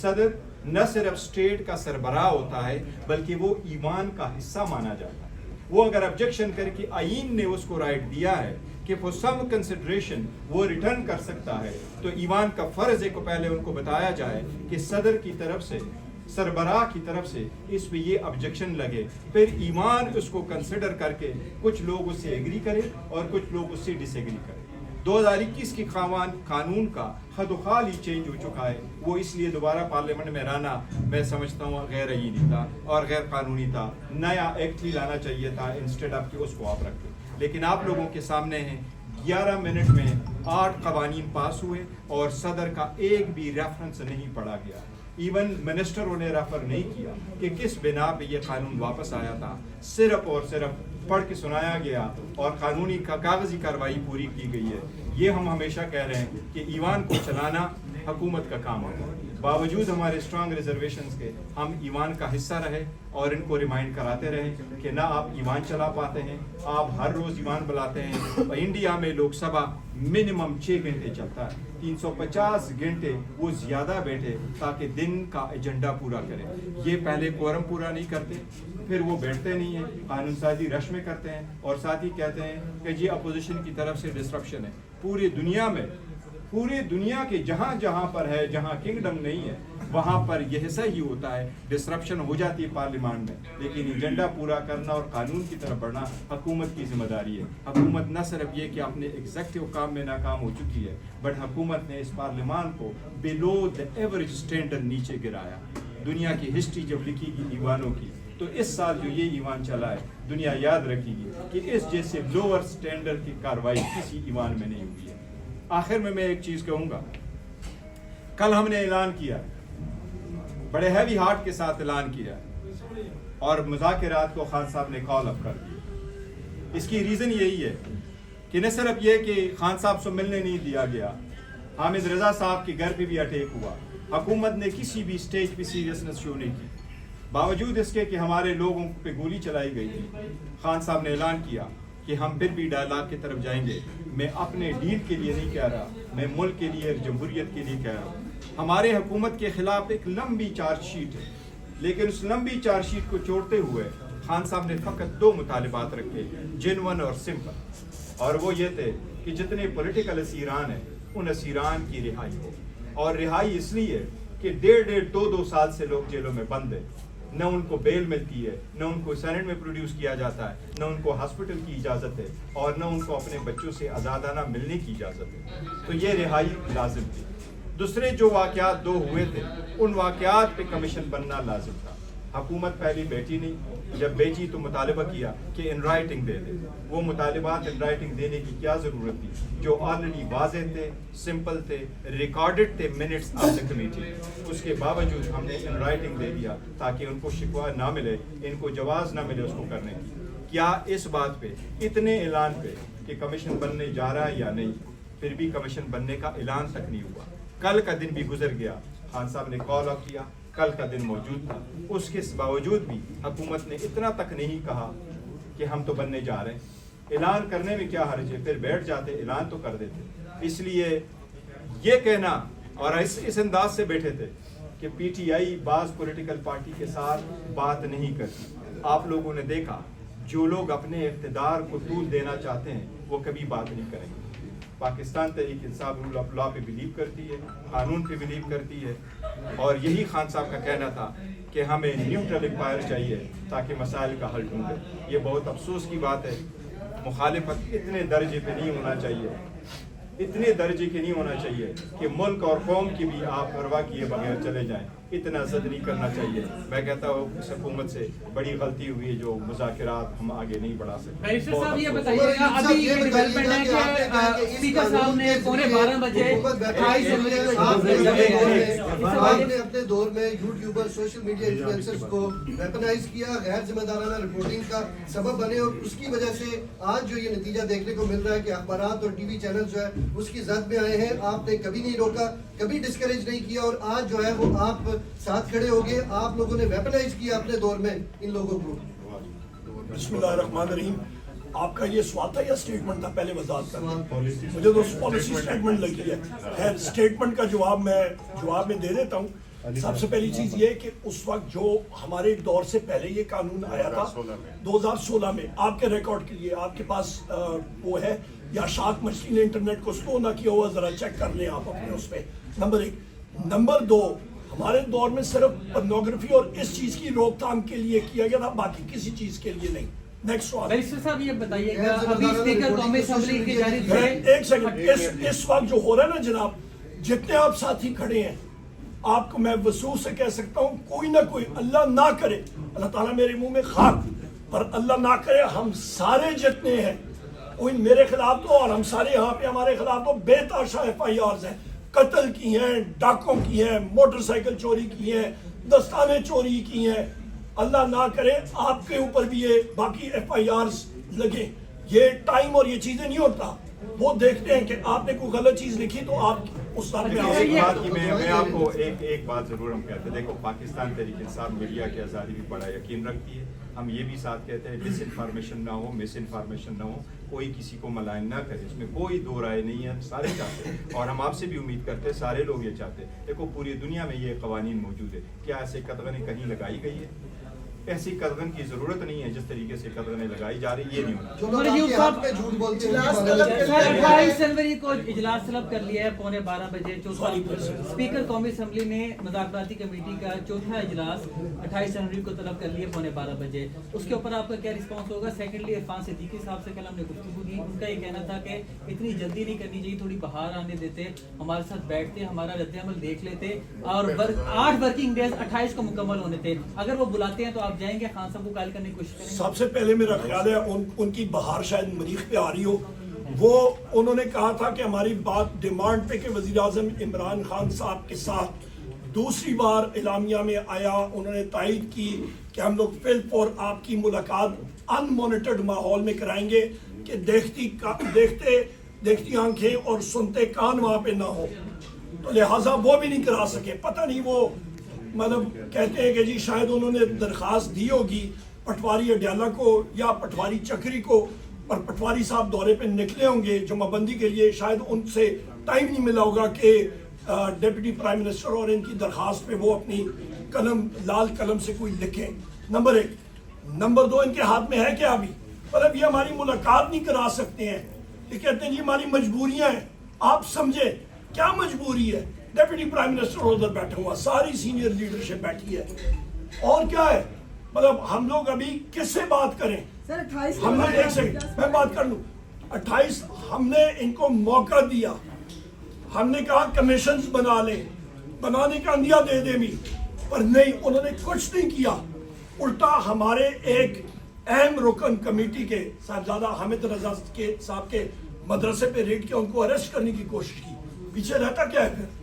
صدر نہ صرف اسٹیٹ کا سربراہ ہوتا ہے بلکہ وہ ایوان کا حصہ مانا جاتا ہے. وہ اگر آبجیکشن کر کے آئین نے اس کو رائٹ دیا ہے کہ فور سم کنسیڈریشن وہ ریٹرن کر سکتا ہے تو ایوان کا فرض ہے کہ پہلے ان کو بتایا جائے کہ صدر کی طرف سے سربراہ کی طرف سے اس پہ یہ آبجیکشن لگے, پھر ایوان اس کو کنسیڈر کر کے کچھ لوگ اس سے ایگری کرے اور کچھ لوگ اس سے ڈس ایگری کرے. 2021 کی قانون کا خد و خال ہی چینج ہو چکا ہے. وہ اس لیے دوبارہ پارلیمنٹ میں رہنا میں سمجھتا ہوں غیر آئینی تھا اور غیر قانونی تھا. نیا ایکٹ ہی لانا چاہیے تھا انسٹیڈ آف کہ اس کو آپ رکھیں. لیکن آپ لوگوں کے سامنے ہیں 11 منٹ میں 8 قوانین پاس ہوئے اور صدر کا ایک بھی ریفرنس نہیں پڑھا گیا. ایون منسٹروں نے ریفر نہیں کیا کہ کس بنا پہ یہ قانون واپس آیا تھا. صرف اور صرف پڑھ کے سنایا گیا اور قانونی کاغذی کارروائی پوری کی گئی ہے. یہ ہم ہمیشہ کہہ رہے ہیں کہ ایوان کو چلانا حکومت کا کام ہوگا. باوجود ہمارے اسٹرانگ ریزرویشنز کے ہم ایوان کا حصہ رہے اور ان کو ریمائنڈ کراتے رہے کہ نہ آپ ایوان چلا پاتے ہیں, آپ ہر روز ایوان بلاتے ہیں. انڈیا میں لوک سبھا منیمم 6 گھنٹے چلتا ہے, 350 گھنٹے وہ زیادہ بیٹھے تاکہ دن کا ایجنڈا پورا کریں. یہ پہلے کوورم پورا نہیں کرتے, پھر وہ بیٹھتے نہیں ہیں, قانون سازی رش میں کرتے ہیں اور ساتھ ہی کہتے ہیں کہ جی اپوزیشن کی طرف سے ڈسرپشن ہے. پوری دنیا میں, پوری دنیا کے جہاں جہاں پر ہے, جہاں کنگڈم نہیں ہے وہاں پر یہ حصہ ہی ہوتا ہے, ڈسرپشن ہو جاتی ہے پارلیمان میں. لیکن ایجنڈا پورا کرنا اور قانون کی طرف بڑھنا حکومت کی ذمہ داری ہے. حکومت نہ صرف یہ کہ اپنے ایگزیکٹو کام میں ناکام ہو چکی ہے بٹ حکومت نے اس پارلیمان کو بلو دا ایوریج اسٹینڈرڈ نیچے گرایا. دنیا کی ہسٹری جب لکھی گی ایوانوں کی تو اس سال جو یہ ایوان چلا ہے دنیا یاد رکھے گی کہ اس جیسے لوور اسٹینڈرڈ کی کارروائی کسی ایوان میں نہیں ہوئی ہے. آخر میں ایک چیز کہوں گا, کل ہم نے اعلان کیا, بڑے ہیوی ہارٹ کے ساتھ اعلان کیا اور مذاکرات کو خان صاحب نے کال اپ کر دیا. اس کی ریزن یہی ہے کہ نہ صرف یہ کہ خان صاحب سے ملنے نہیں دیا گیا, حامد رضا صاحب کے گھر پہ بھی اٹیک ہوا. حکومت نے کسی بھی سٹیج پہ سیریسنس شو نہیں کی, باوجود اس کے کہ ہمارے لوگوں پہ گولی چلائی گئی تھی. خان صاحب نے اعلان کیا کہ ہم پھر بھی ڈائلاگ کی طرف جائیں گے. میں اپنے ڈیل کے لیے نہیں کہہ رہا, میں ملک کے لیے, جمہوریت کے لیے کہہ رہا ہوں. ہمارے حکومت کے خلاف ایک لمبی چارج شیٹ ہے, لیکن اس لمبی چارج شیٹ کو چھوڑتے ہوئے خان صاحب نے فقط 2 مطالبات رکھے, جنون اور سمپل, اور وہ یہ تھے کہ جتنے پولیٹیکل اسیران ہیں ان اسیران کی رہائی ہو. اور رہائی اس لیے کہ 1.5-2 سال سے لوگ جیلوں میں بند ہیں, نہ ان کو بیل ملتی ہے, نہ ان کو سینٹ میں پروڈیوس کیا جاتا ہے, نہ ان کو ہاسپٹل کی اجازت ہے اور نہ ان کو اپنے بچوں سے آزادانہ ملنے کی اجازت ہے. تو یہ رہائی لازم تھی. دوسرے جو واقعات 2 ہوئے تھے ان واقعات پہ کمیشن بننا لازم تھا. حکومت پہلی بیٹھی نہیں, جب بیٹھی تو مطالبہ کیا کہ ان رائٹنگ دے دے. وہ مطالبات ان رائٹنگ دینے کی کیا ضرورت تھی جو آلریڈی واضح تھے, سمپل تھے, ریکارڈڈ تھے منٹس آف دا کمیٹی. اس کے باوجود ہم نے ان رائٹنگ دے دیا تاکہ ان کو شکوہ نہ ملے, ان کو جواز نہ ملے اس کو کرنے کی. کیا اس بات پہ اتنے اعلان پہ کہ کمیشن بننے جا رہا ہے یا نہیں, پھر بھی کمیشن بننے کا اعلان تک نہیں ہوا. کل کا دن بھی گزر گیا, خان صاحب نے کال اپ کیا, کل کا دن موجود تھا. اس کے باوجود بھی حکومت نے اتنا تک نہیں کہا کہ ہم تو بننے جا رہے ہیں. اعلان کرنے میں کیا حرج ہے, پھر بیٹھ جاتے, اعلان تو کر دیتے. اس لیے یہ کہنا, اور اس انداز سے بیٹھے تھے کہ پی ٹی آئی بعض پولیٹیکل پارٹی کے ساتھ بات نہیں کرتی. آپ لوگوں نے دیکھا جو لوگ اپنے اقتدار کو طول دینا چاہتے ہیں وہ کبھی بات نہیں کریں گے. Pakistan Tehreek Insaf role of law پہ بلیو کرتی ہے, قانون پہ بلیو کرتی ہے, اور یہی خان صاحب کا کہنا تھا کہ ہمیں نیوٹرل امپائر چاہیے تاکہ مسائل کا حل ڈھونڈے. یہ بہت افسوس کی بات ہے. مخالفت اتنے درجے پہ نہیں ہونا چاہیے, اتنے درجے کے نہیں ہونا چاہیے کہ ملک اور قوم کی بھی آپ پرواہ کیے بغیر چلے جائیں. اتنا زد نہیں کرنا چاہیے. میں کہتا ہوں اس حکومت سے بڑی غلطی ہوئی ہے جو مذاکرات ہم آگے نہیں بڑھا سکتے. بیرسٹر صاحب یہ بتائیے گا, ابھی یہ ڈیولپمنٹ ہے کہ اسپیکر صاحب نے 11:15 بجے 28 جنوری آپ نے اپنے دور میں یوٹیوبر, سوشل میڈیا انفلوئنسرز کو ویپنائز کیا, غیر ذمہ دارانہ رپورٹنگ کا سبب بنے, اور اس کی وجہ سے آج جو یہ نتیجہ دیکھنے کو مل رہا ہے کہ اخبارات اور ٹی وی چینل جو ہے اس کی زد میں آئے ہیں. آپ نے کبھی نہیں روکا, کبھی ڈسکریج نہیں کیا, اور آج جو ہے وہ آپ ساتھ کھڑے ہو گئے. آپ لوگوں نے ویپنائز کیا اپنے دور میں ان لوگوں کو. بسم اللہ الرحمن الرحیم. آپ کا یہ سوال تھا یا اسٹیٹمنٹ تھا؟ پہلے وضاحت کریں. مجھے تو پالیسی اسٹیٹمنٹ لگی ہے. خیر اسٹیٹمنٹ کا جواب میں دے دیتا ہوں. سب سے پہلی چیز یہ کہ اس وقت جو ہمارے دور سے پہلے یہ قانون آیا تھا 2016 میں، آپ کے ریکارڈ کے لیے آپ کے پاس وہ ہے یا شاک مچھلی نے انٹرنیٹ کو سلو نہ کیا ہوا، ذرا چیک کر لیں آپ اپنے اس پہ، نمبر 1۔ نمبر 2، ہمارے دور میں صرف پورنوگرافی اور اس چیز کی روک تھام کے لیے کیا گیا تھا، باقی کسی چیز کے لیے نہیں۔ نیکسٹ سوال۔ بیرسٹر صاحب یہ بتائیے گا ابھی اسپیکر قومی اسمبلی کی جانب سے ایک سیکنڈ، اس وقت جو ہو رہا ہے نا جناب، جتنے آپ ساتھی کھڑے ہیں، آپ کو میں وضوح سے کہہ سکتا ہوں، کوئی نہ کوئی، اللہ نہ کرے، اللہ تعالیٰ میرے منہ میں خاک، پر اللہ نہ کرے ہم سارے جتنے ہیں، کوئی میرے خلاف تو اور ہم سارے یہاں پہ ہمارے خلاف تو بے تحاشا FIRs ہیں، قتل کی ہیں، ڈاکوں کی ہیں، موٹر سائیکل چوری کی ہیں، دستانے چوری کی ہیں۔ اللہ نہ کرے آپ کے اوپر بھی یہ باقی FIRs لگے۔ یہ ٹائم اور یہ چیزیں نہیں ہوتا، وہ دیکھتے ہیں کہ آپ نے کوئی غلط چیز لکھی تو آپ اس طرح ایک بات کی میں آپ کو ایک بات ضرور ہم کہتے ہیں، دیکھو پاکستان تحریک انصاف میڈیا کی آزادی بھی بڑا یقین رکھتی ہے، ہم یہ بھی ساتھ کہتے ہیں ڈس انفارمیشن نہ ہو، مس انفارمیشن نہ ہو، کوئی کسی کو ملائن نہ کرے، اس میں کوئی دو رائے نہیں ہے، ہم سارے چاہتے ہیں اور ہم آپ سے بھی امید کرتے ہیں سارے لوگ یہ چاہتے ہیں۔ دیکھو پوری دنیا میں یہ قوانین موجود ہے، کیا ایسے قدغنیں کہیں لگائی گئی ہے؟ ایسی قدغن کی ضرورت نہیں ہے، جس طریقے سے قدغنیں لگائی جا رہی یہ نہیں ہونا۔ جو لوگ آپ کے ہاتھ میں جھوٹ بولتے ہیں، 28 جنوری کو اجلاس طلب کر لیا ہے 11:15 بجے۔ اسپیکر قومی اسمبلی نے مذاکراتی کمیٹی کا چوتھا اجلاس 28 جنوری کو طلب کر لیا 11:15 بجے، اس کے اوپر آپ کا کیا رسپانس ہوگا؟ سیکنڈلی عرفان صدیقی صاحب سے کل ہم نے گفتگو کی، ان کا یہ کہنا تھا کہ اتنی جلدی نہیں کرنی چاہیے، تھوڑی بہار آنے دیتے، ہمارے ساتھ بیٹھتے، ہمارا رد عمل دیکھ لیتے، اور 8 ورکنگ ڈیز 28 کو مکمل ہونے تھے، اگر وہ بلاتے ہیں تو آپ جائیں گے؟ خان صاحب کو قائل کرنے کی کوشش کریں گے؟ سب سے پہلے میرا خیال ہے ان کی بہار شاید مریخ پہ آ رہی ہو، وہ انہوں نے کہا تھا کہ ہماری بات ڈیمانڈ پہ کہ وزیر اعظم عمران خان صاحب کے ساتھ دوسری بار اعلامیہ میں آیا، انہوں نے تائید کی کہ ہم لوگ فلپ اور آپ کی ملاقات ان مانیٹرڈ ماحول میں کرائیں گے کہ دیکھتی آنکھیں اور سنتے کان وہاں پہ نہ ہو، تو لہٰذا وہ بھی نہیں کرا سکے۔ پتہ نہیں وہ مطلب کہتے ہیں کہ جی شاید انہوں نے درخواست دی ہوگی پٹواری اڈیالہ کو یا پٹواری چکری کو، اور پٹواری صاحب دورے پہ نکلے ہوں گے جمعہ بندی کے لیے، شاید ان سے ٹائم نہیں ملا ہوگا کہ ڈپٹی پرائم منسٹر اور ان کی درخواست پہ وہ اپنی قلم لال قلم سے کوئی لکھیں۔ نمبر 1۔ نمبر 2، ان کے ہاتھ میں ہے کیا ابھی؟ مطلب یہ ہماری ملاقات نہیں کرا سکتے ہیں، یہ کہتے ہیں جی ہماری مجبوریاں ہیں۔ آپ سمجھے کیا مجبوری ہے؟ ڈیپٹی پرائم منسٹر ادھر بیٹھا ہوا، ساری سینئر لیڈرشپ بیٹھی ہے، اور کیا ہے؟ مطلب ہم لوگ ابھی کس سے بات کریں؟ ہم نے ایک سیکنڈ میں بات کر لوں، 28 ہم نے ان کو موقع دیا، ہم نے کہا کمیشنز بنا لیں، بنانے کا اندیا دے دیں بھی، پر نہیں، انہوں نے کچھ نہیں کیا، الٹا ہمارے ایک اہم رکن کمیٹی کے صاحبزادہ حامد رضا صاحب کے مدرسے پہ ریڈ کیا، ان کو اریسٹ کرنے کی کوشش کی۔ پیچھے رہتا کیا ہے پھر؟